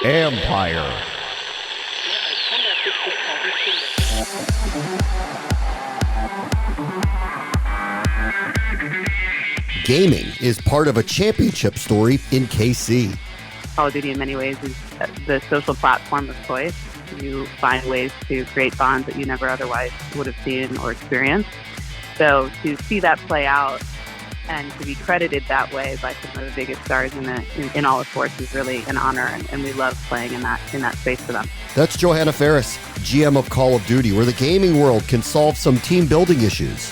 Empire. Gaming is part of a championship story in KC. Call of Duty in many ways is the social platform of choice. You find ways to create bonds that you never otherwise would have seen or experienced. So to see that play out and to be credited that way by some of the biggest stars in all of sports is really an honor, and we love playing in that space for them. That's Johanna Faries, GM of Call of Duty, where the gaming world can solve some team building issues.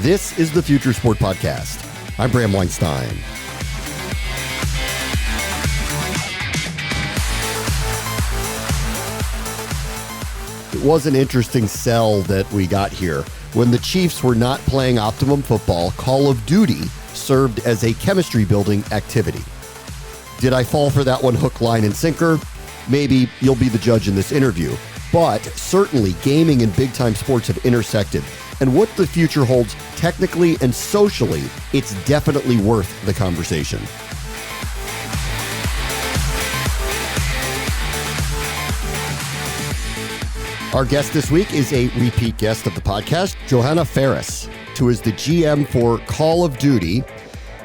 This is the Future Sport Podcast. I'm Bram Weinstein. It was an interesting sell that we got here. When the Chiefs were not playing optimum football, Call of Duty served as a chemistry building activity. Did I fall for that one hook, line, and sinker? Maybe you'll be the judge in this interview. But certainly gaming and big-time sports have intersected. And what the future holds technically and socially, it's definitely worth the conversation. Our guest this week is a repeat guest of the podcast, Johanna Faries, who is the GM for Call of Duty.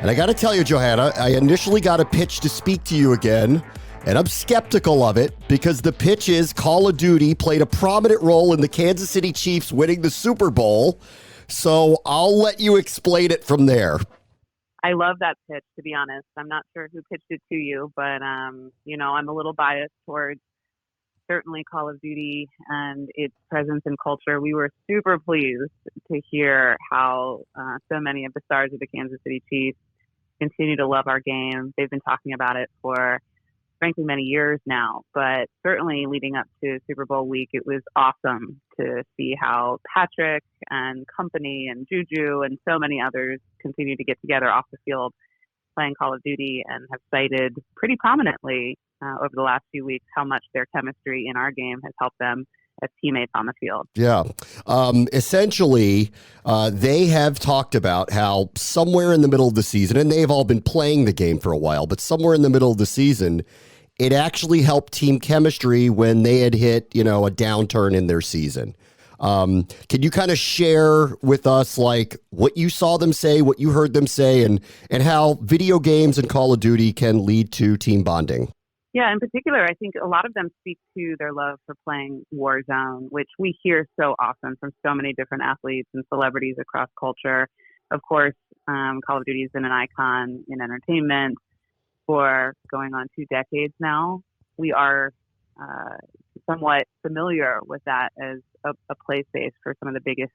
And I got to tell you, Johanna, I initially got a pitch to speak to you again, and I'm skeptical of it because the pitch is Call of Duty played a prominent role in the Kansas City Chiefs winning the Super Bowl. So I'll let you explain it from there. I love that pitch, to be honest. I'm not sure who pitched it to you, but, I'm a little biased towards certainly Call of Duty and its presence and culture. We were super pleased to hear how so many of the stars of the Kansas City Chiefs continue to love our game. They've been talking about it for, frankly, many years now, but certainly leading up to Super Bowl week, it was awesome to see how Patrick and company and Juju and so many others continue to get together off the field playing Call of Duty, and have cited pretty prominently over the last few weeks how much their chemistry in our game has helped them as teammates on the field. Yeah. Essentially, they have talked about how somewhere in the middle of the season, and they've all been playing the game for a while, but somewhere in the middle of the season, it actually helped team chemistry when they had hit, a downturn in their season. Can you kind of share with us like what you saw them say, what you heard them say, and how video games and Call of Duty can lead to team bonding? Yeah, in particular, I think a lot of them speak to their love for playing Warzone, which we hear so often from so many different athletes and celebrities across culture. Of course, Call of Duty has been an icon in entertainment for going on 2 decades now. We are somewhat familiar with that as a play space for some of the biggest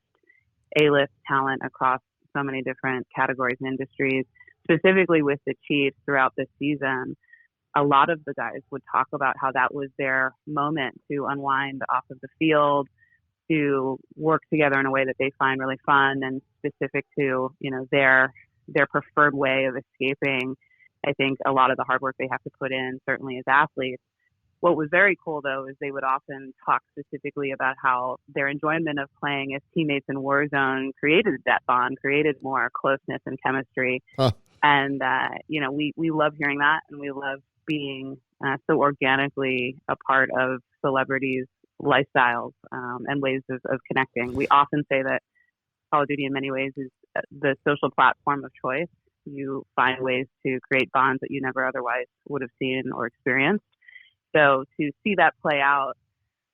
A-list talent across so many different categories and industries. Specifically with the Chiefs throughout this season, a lot of the guys would talk about how that was their moment to unwind off of the field, to work together in a way that they find really fun and specific to, their preferred way of escaping, I think, a lot of the hard work they have to put in, certainly as athletes. What was very cool, though, is they would often talk specifically about how their enjoyment of playing as teammates in Warzone created that bond, created more closeness and chemistry. Huh. And, we love hearing that, and we love being so organically a part of celebrities' lifestyles and ways of connecting. We often say that Call of Duty in many ways is the social platform of choice. You find ways to create bonds that you never otherwise would have seen or experienced. So to see that play out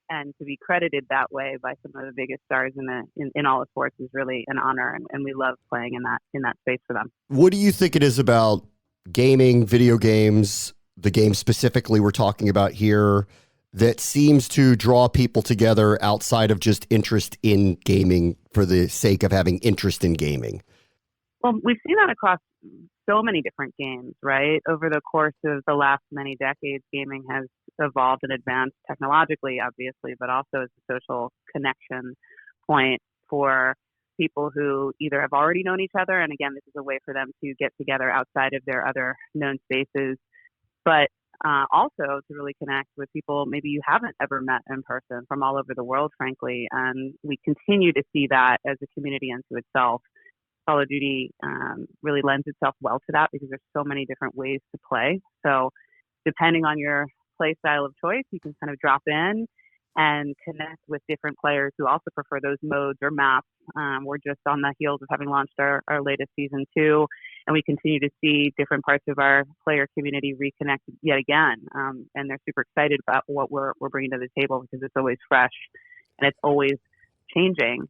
and to be credited that way by some of the biggest stars in all of sports is really an honor, and we love playing in that space for them. What do you think it is about gaming, video games, the game specifically we're talking about here, that seems to draw people together outside of just interest in gaming for the sake of having interest in gaming? Well, we've seen that across so many different games, right? Over the course of the last many decades, gaming has evolved and advanced technologically, obviously, but also as a social connection point for people who either have already known each other, and again, this is a way for them to get together outside of their other known spaces, but also to really connect with people maybe you haven't ever met in person from all over the world, frankly. And we continue to see that as a community unto itself. Call of Duty really lends itself well to that because there's so many different ways to play. So depending on your play style of choice, you can kind of drop in and connect with different players who also prefer those modes or maps. We're just on the heels of having launched our latest season 2, and we continue to see different parts of our player community reconnect yet again. And they're super excited about what we're bringing to the table because it's always fresh and it's always changing.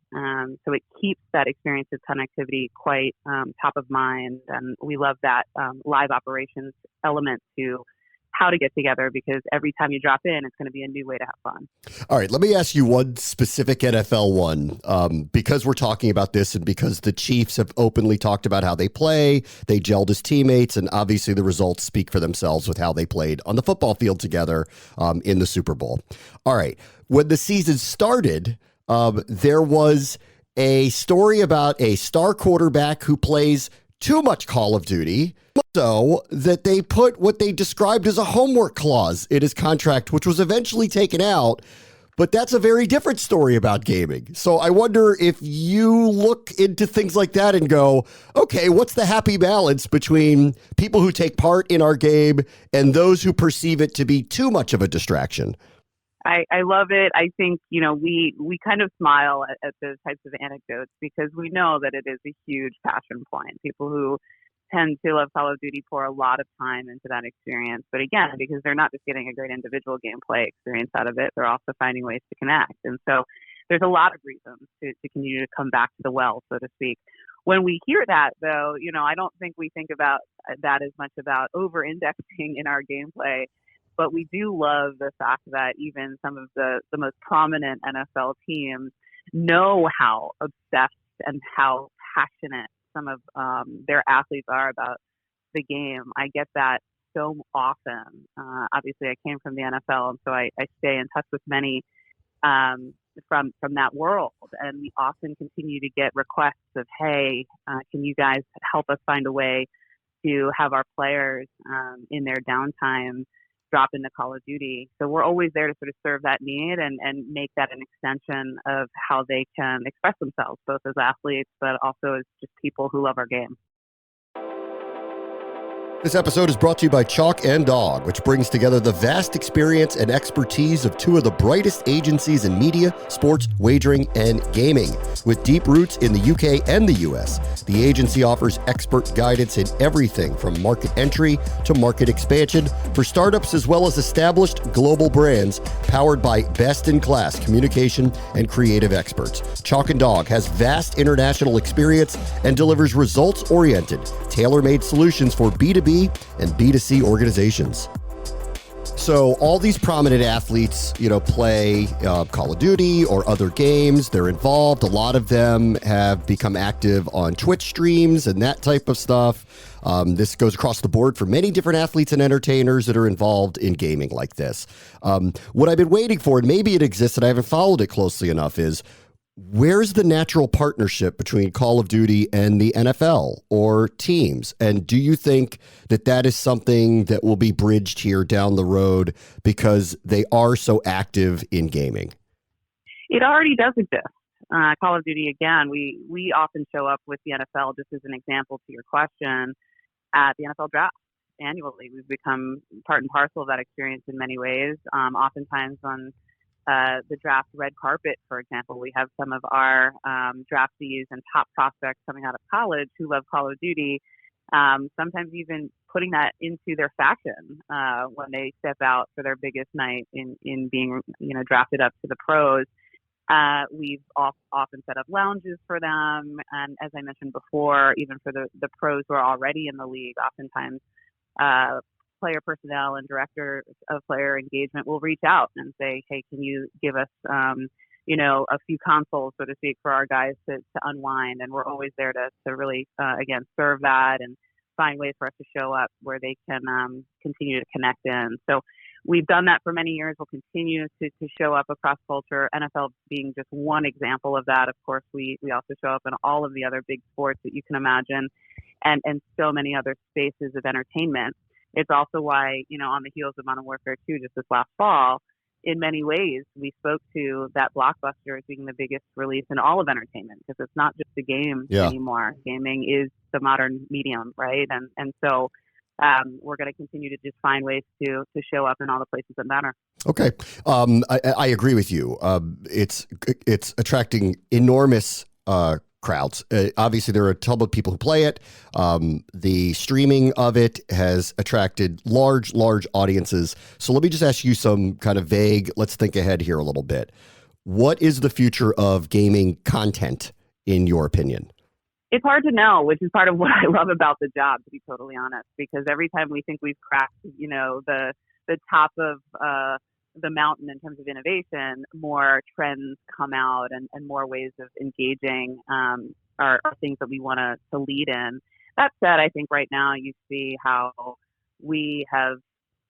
So it keeps that experience of connectivity quite top of mind. And we love that live operations element to how to get together, because every time you drop in, it's going to be a new way to have fun. All right, let me ask you one specific NFL one, because we're talking about this and because the Chiefs have openly talked about how they play, they gelled as teammates, and obviously the results speak for themselves with how they played on the football field together in the Super Bowl. All right, when the season started, there was a story about a star quarterback who plays too much Call of Duty, so that they put what they described as a homework clause in his contract, which was eventually taken out. But that's a very different story about gaming. So I wonder if you look into things like that and go, okay, what's the happy balance between people who take part in our game and those who perceive it to be too much of a distraction? I love it. I think, we kind of smile at those types of anecdotes because we know that it is a huge passion point. People who tend to love Call of Duty pour a lot of time into that experience. But again, because they're not just getting a great individual gameplay experience out of it, they're also finding ways to connect. And so there's a lot of reasons to continue to come back to the well, so to speak. When we hear that, though, I don't think we think about that as much about over-indexing in our gameplay. But we do love the fact that even some of the most prominent NFL teams know how obsessed and how passionate some of their athletes are about the game. I get that so often. Obviously, I came from the NFL, and so I stay in touch with many from that world. And we often continue to get requests of, hey, can you guys help us find a way to have our players in their downtime drop into Call of Duty. So we're always there to sort of serve that need and make that an extension of how they can express themselves, both as athletes, but also as just people who love our game. This episode is brought to you by Chalk and Dog, which brings together the vast experience and expertise of two of the brightest agencies in media, sports, wagering, and gaming. With deep roots in the UK and the US, the agency offers expert guidance in everything from market entry to market expansion for startups as well as established global brands powered by best-in-class communication and creative experts. Chalk and Dog has vast international experience and delivers results-oriented, tailor-made solutions for B2B and B2C organizations. So all these prominent athletes, play Call of Duty or other games. They're involved. A lot of them have become active on Twitch streams and that type of stuff. This goes across the board for many different athletes and entertainers that are involved in gaming like this. What I've been waiting for, and maybe it exists and I haven't followed it closely enough, is where's the natural partnership between Call of Duty and the NFL or teams? And do you think that is something that will be bridged here down the road because they are so active in gaming? It already does exist. Call of Duty, again, we often show up with the NFL, just as an example to your question, at the NFL draft annually. We've become part and parcel of that experience in many ways. Oftentimes on the draft red carpet, for example, we have some of our draftees and top prospects coming out of college who love Call of Duty, sometimes even putting that into their fashion when they step out for their biggest night in being drafted up to the pros. We've often set up lounges for them, and as I mentioned before, even for the pros who are already in the league, oftentimes player personnel and directors of player engagement will reach out and say, hey, can you give us, a few consoles, so to speak, for our guys to unwind? And we're always there to really, again, serve that and find ways for us to show up where they can continue to connect in. So we've done that for many years. We'll continue to show up across culture, NFL being just one example of that. Of course, we also show up in all of the other big sports that you can imagine and so many other spaces of entertainment. It's also why, on the heels of Modern Warfare 2, just this last fall, in many ways, we spoke to that blockbuster as being the biggest release in all of entertainment, because it's not just a game anymore. Gaming is the modern medium, right? And so we're going to continue to just find ways to show up in all the places that matter. Okay. I agree with you. It's attracting enormous crowds. Obviously, there are a ton of people who play it. The streaming of it has attracted large audiences. So let me just ask you some kind of vague, let's think ahead here a little bit. What is the future of gaming content, in your opinion? It's hard to know, which is part of what I love about the job, to be totally honest, because every time we think we've cracked, the top of the mountain in terms of innovation, more trends come out and more ways of engaging are things that we want to lead in. That said, I think right now you see how we have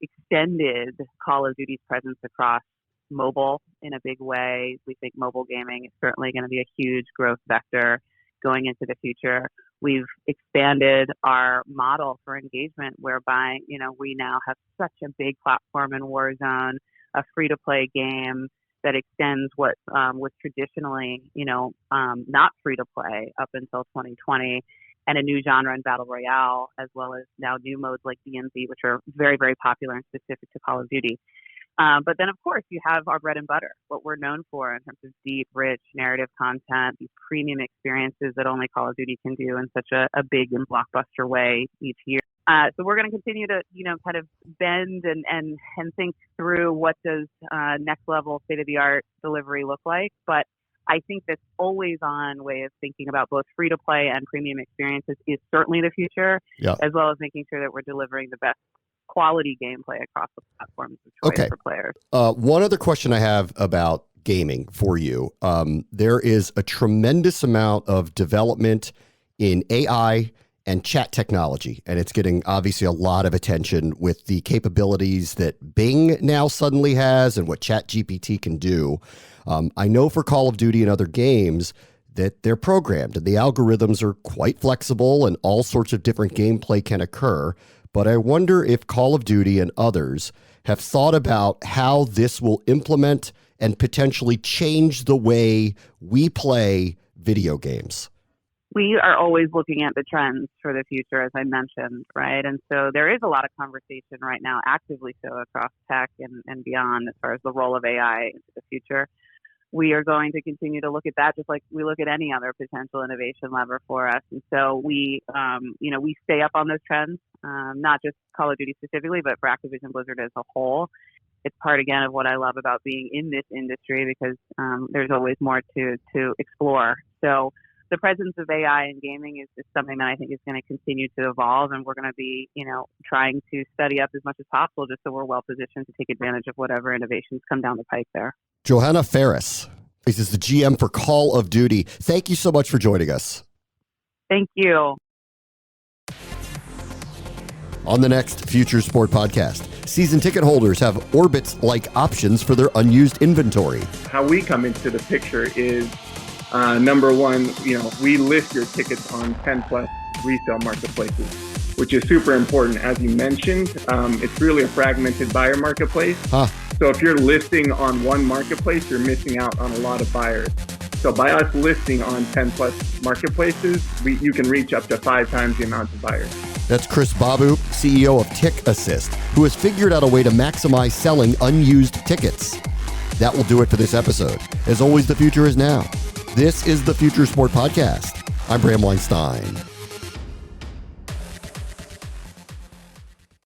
extended Call of Duty's presence across mobile in a big way. We think mobile gaming is certainly going to be a huge growth vector going into the future. We've expanded our model for engagement, whereby, we now have such a big platform in Warzone, a free-to-play game that extends what was traditionally, not free-to-play up until 2020, and a new genre in Battle Royale, as well as now new modes like DMZ, which are very, very popular and specific to Call of Duty. But then, of course, you have our bread and butter, what we're known for in terms of deep, rich narrative content, these premium experiences that only Call of Duty can do in such a big and blockbuster way each year. So we're going to continue to, kind of bend and think through what does next level state-of-the-art delivery look like. But I think this always-on way of thinking about both free-to-play and premium experiences is certainly the future, as well as making sure that we're delivering the best quality gameplay across the platforms of choice for players. One other question I have about gaming for you. There is a tremendous amount of development in AI and chat technology, and it's getting obviously a lot of attention with the capabilities that Bing now suddenly has and what ChatGPT can do. I know for Call of Duty and other games that they're programmed and the algorithms are quite flexible and all sorts of different gameplay can occur. But I wonder if Call of Duty and others have thought about how this will implement and potentially change the way we play video games. We are always looking at the trends for the future, as I mentioned, right? And so there is a lot of conversation right now, actively so, across tech and beyond, as far as the role of AI into the future. We are going to continue to look at that just like we look at any other potential innovation lever for us. And so we stay up on those trends, not just Call of Duty specifically, but for Activision Blizzard as a whole. It's part, again, of what I love about being in this industry, because there's always more to explore. So the presence of AI in gaming is something that I think is going to continue to evolve, and we're going to be, trying to study up as much as possible just so we're well positioned to take advantage of whatever innovations come down the pike there. Johanna Faries is the GM for Call of Duty. Thank you so much for joining us. Thank you. On the next Future Sport podcast, season ticket holders have Orbitz-like options for their unused inventory. How we come into the picture is, number one, we list your tickets on 10 plus resale marketplaces, which is super important. As you mentioned, it's really a fragmented buyer marketplace. So if you're listing on one marketplace, you're missing out on a lot of buyers. So by us listing on 10 plus marketplaces, you can reach up to 5 times the amount of buyers. That's Chris Babu, CEO of Tick Assist, who has figured out a way to maximize selling unused tickets. That will do it for this episode. As always, the future is now. This is the Future Sport Podcast. I'm Bram Weinstein.